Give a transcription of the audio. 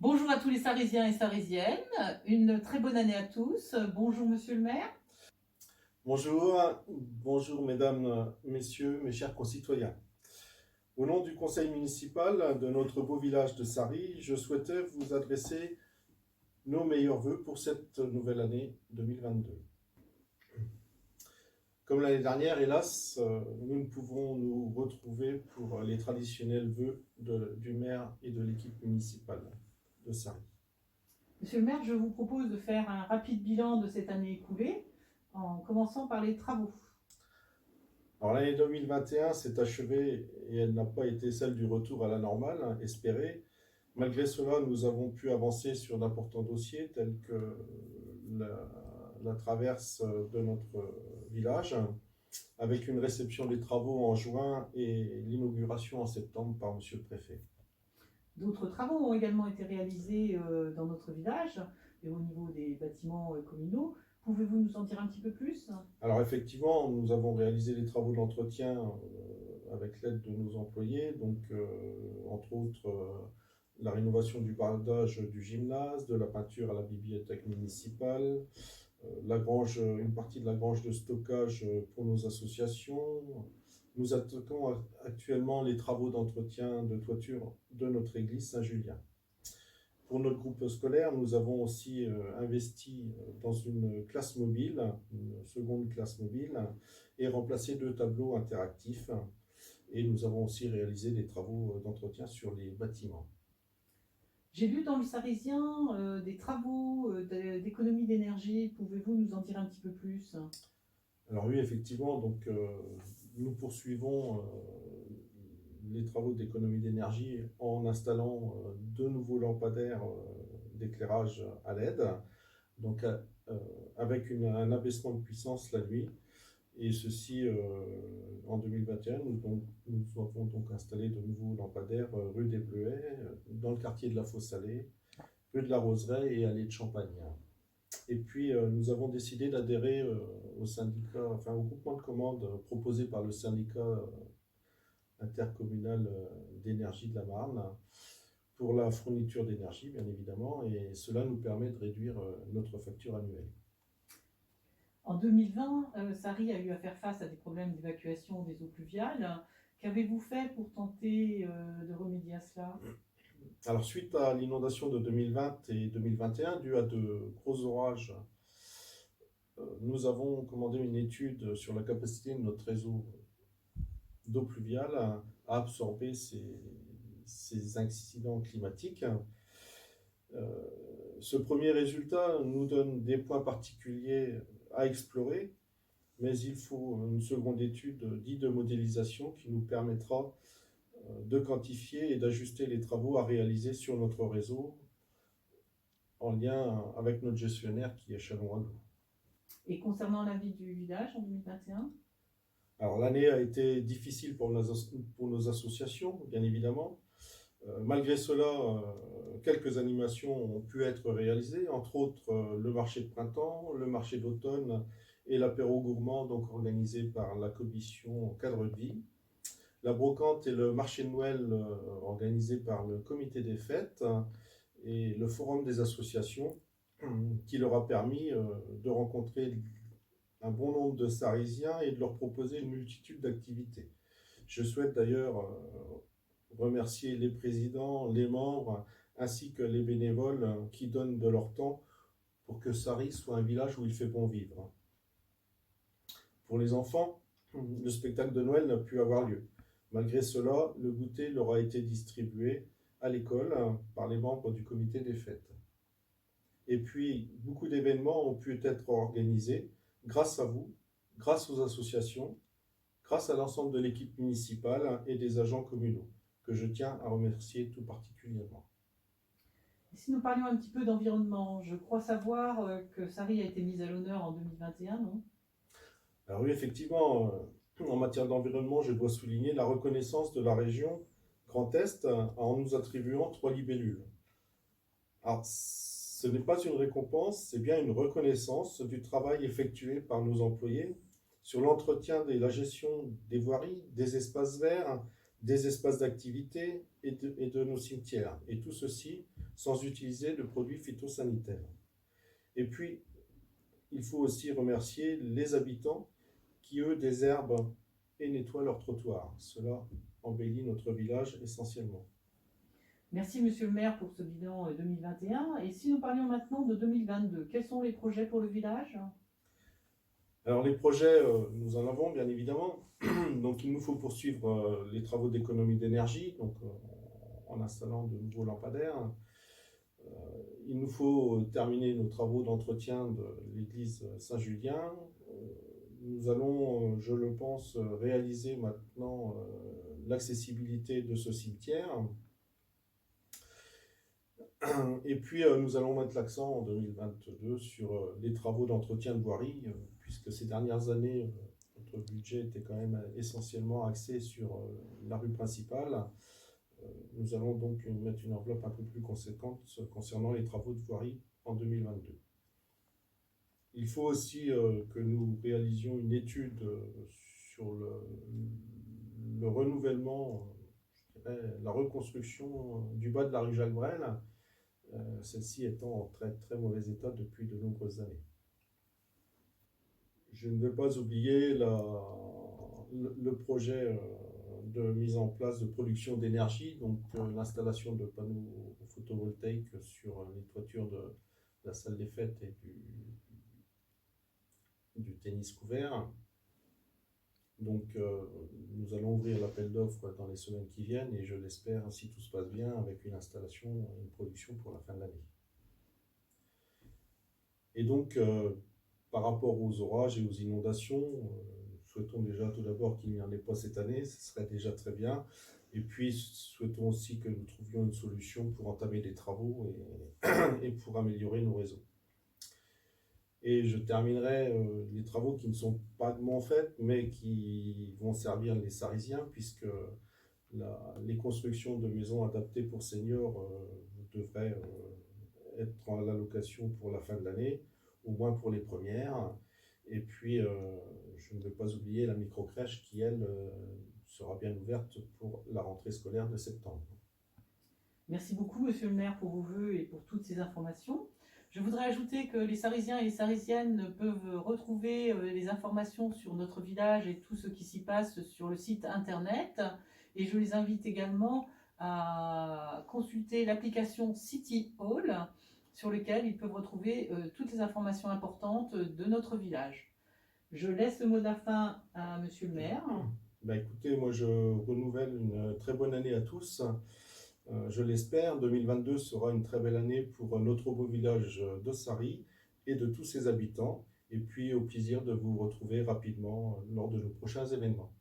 Bonjour à tous les Sarrésiens et Sarrésiennes, une très bonne année à tous. Bonjour Monsieur le maire. Bonjour, bonjour mesdames, messieurs, mes chers concitoyens. Au nom du conseil municipal de notre beau village de Sarry, je souhaitais vous adresser nos meilleurs vœux pour cette nouvelle année 2022. Comme l'année dernière, hélas, nous ne pouvons nous retrouver pour les traditionnels vœux du maire et de l'équipe municipale de Sarry. Monsieur le maire, je vous propose de faire un rapide bilan de cette année écoulée en commençant par les travaux. Alors l'année 2021 s'est achevée et elle n'a pas été celle du retour à la normale, espérée. Malgré cela, nous avons pu avancer sur d'importants dossiers tels que la traverse de notre village, avec une réception des travaux en juin et l'inauguration en septembre par Monsieur le Préfet. D'autres travaux ont également été réalisés dans notre village et au niveau des bâtiments communaux. Pouvez-vous nous en dire un petit peu plus? Alors effectivement, nous avons réalisé des travaux d'entretien avec l'aide de nos employés, donc entre autres la rénovation du bardage du gymnase, de la peinture à la bibliothèque municipale, une partie de la grange de stockage pour nos associations. Nous attaquons actuellement les travaux d'entretien de toiture de notre église Saint-Julien. Pour notre groupe scolaire, nous avons aussi investi dans une classe mobile, une seconde classe mobile, et remplacé 2 tableaux interactifs. Et nous avons aussi réalisé des travaux d'entretien sur les bâtiments. J'ai lu dans le Sarrésien des travaux d'économie d'énergie. Pouvez-vous nous en dire un petit peu plus? Alors oui, effectivement, donc nous poursuivons les travaux d'économie d'énergie en installant de nouveaux lampadaires d'éclairage à LED, donc avec un abaissement de puissance la nuit. Et ceci en 2021, nous avons donc installé de nouveaux lampadaires rue des Bleuets, dans le quartier de la Fosse-Salée, rue de la Roseraie et allée de Champagne. Et puis nous avons décidé d'adhérer au syndicat, enfin au groupement de commandes proposé par le syndicat intercommunal d'énergie de la Marne pour la fourniture d'énergie, bien évidemment, et cela nous permet de réduire notre facture annuelle. En 2020, Sarry a eu à faire face à des problèmes d'évacuation des eaux pluviales. Qu'avez-vous fait pour tenter de remédier à cela? Alors, suite à l'inondation de 2020 et 2021, due à de gros orages, nous avons commandé une étude sur la capacité de notre réseau d'eau pluviale à absorber ces incidents climatiques. Ce premier résultat nous donne des points particuliers à explorer, mais il faut une seconde étude dite de modélisation qui nous permettra de quantifier et d'ajuster les travaux à réaliser sur notre réseau en lien avec notre gestionnaire qui est Chalon Aglo. Et concernant la vie du village en 2021? Alors l'année a été difficile pour nos associations, bien évidemment. Malgré cela, quelques animations ont pu être réalisées, entre autres le marché de printemps, le marché d'automne et l'apéro gourmand, donc organisé par la commission cadre de vie. La brocante et le marché de Noël organisé par le comité des fêtes et le forum des associations qui leur a permis de rencontrer un bon nombre de Sarrésiens et de leur proposer une multitude d'activités. Je souhaite d'ailleurs remercier les présidents, les membres, ainsi que les bénévoles qui donnent de leur temps pour que Sarry soit un village où il fait bon vivre. Pour les enfants, le spectacle de Noël n'a pu avoir lieu. Malgré cela, le goûter leur a été distribué à l'école par les membres du comité des fêtes. Et puis, beaucoup d'événements ont pu être organisés grâce à vous, grâce aux associations, grâce à l'ensemble de l'équipe municipale et des agents communaux, que je tiens à remercier tout particulièrement. Et si nous parlions un petit peu d'environnement, je crois savoir que Sarry a été mise à l'honneur en 2021, non? Alors oui, effectivement, en matière d'environnement, je dois souligner la reconnaissance de la région Grand Est en nous attribuant 3 libellules. Alors, ce n'est pas une récompense, c'est bien une reconnaissance du travail effectué par nos employés sur l'entretien et la gestion des voiries, des espaces verts, des espaces d'activité et de nos cimetières. Et tout ceci sans utiliser de produits phytosanitaires. Et puis, il faut aussi remercier les habitants qui, eux, désherbent et nettoient leurs trottoirs. Cela embellit notre village essentiellement. Merci Monsieur le maire pour ce bilan 2021. Et si nous parlions maintenant de 2022, quels sont les projets pour le village? Alors les projets, nous en avons bien évidemment. Donc il nous faut poursuivre les travaux d'économie d'énergie, donc en installant de nouveaux lampadaires. Il nous faut terminer nos travaux d'entretien de l'église Saint-Julien. Nous allons, je le pense, réaliser maintenant l'accessibilité de ce cimetière. Et puis nous allons mettre l'accent en 2022 sur les travaux d'entretien de voirie, puisque ces dernières années, notre budget était quand même essentiellement axé sur la rue principale. Nous allons donc mettre une enveloppe un peu plus conséquente concernant les travaux de voirie en 2022. Il faut aussi que nous réalisions une étude sur le renouvellement, je dirais, la reconstruction du bas de la rue Jacques Brel, celle-ci étant en très très mauvais état depuis de nombreuses années. Je ne vais pas oublier le projet de mise en place de production d'énergie, donc l'installation de panneaux photovoltaïques sur les toitures de la salle des fêtes et du tennis couvert. Donc nous allons ouvrir l'appel d'offres dans les semaines qui viennent et je l'espère, si tout se passe bien, avec une installation et une production pour la fin de l'année. Et donc par rapport aux orages et aux inondations, souhaitons déjà tout d'abord qu'il n'y en ait pas cette année, ce serait déjà très bien. Et puis souhaitons aussi que nous trouvions une solution pour entamer des travaux et pour améliorer nos réseaux. Et je terminerai les travaux qui ne sont pas de mon fait, mais qui vont servir les Sarisiens, puisque les constructions de maisons adaptées pour seniors devraient être à la location pour la fin de l'année, au moins pour les premières. Et puis, je ne vais pas oublier la microcrèche qui, elle, sera bien ouverte pour la rentrée scolaire de septembre. Merci beaucoup, Monsieur le maire, pour vos vœux et pour toutes ces informations. Je voudrais ajouter que les Sarisiens et les Sarisiennes peuvent retrouver les informations sur notre village et tout ce qui s'y passe sur le site internet. Et je les invite également à consulter l'application City Hall, sur lequel ils peuvent retrouver toutes les informations importantes de notre village. Je laisse le mot de la fin à Monsieur le maire. Ben écoutez, moi je renouvelle une très bonne année à tous. Je l'espère, 2022 sera une très belle année pour notre beau village d'Ossari et de tous ses habitants. Et puis au plaisir de vous retrouver rapidement lors de nos prochains événements.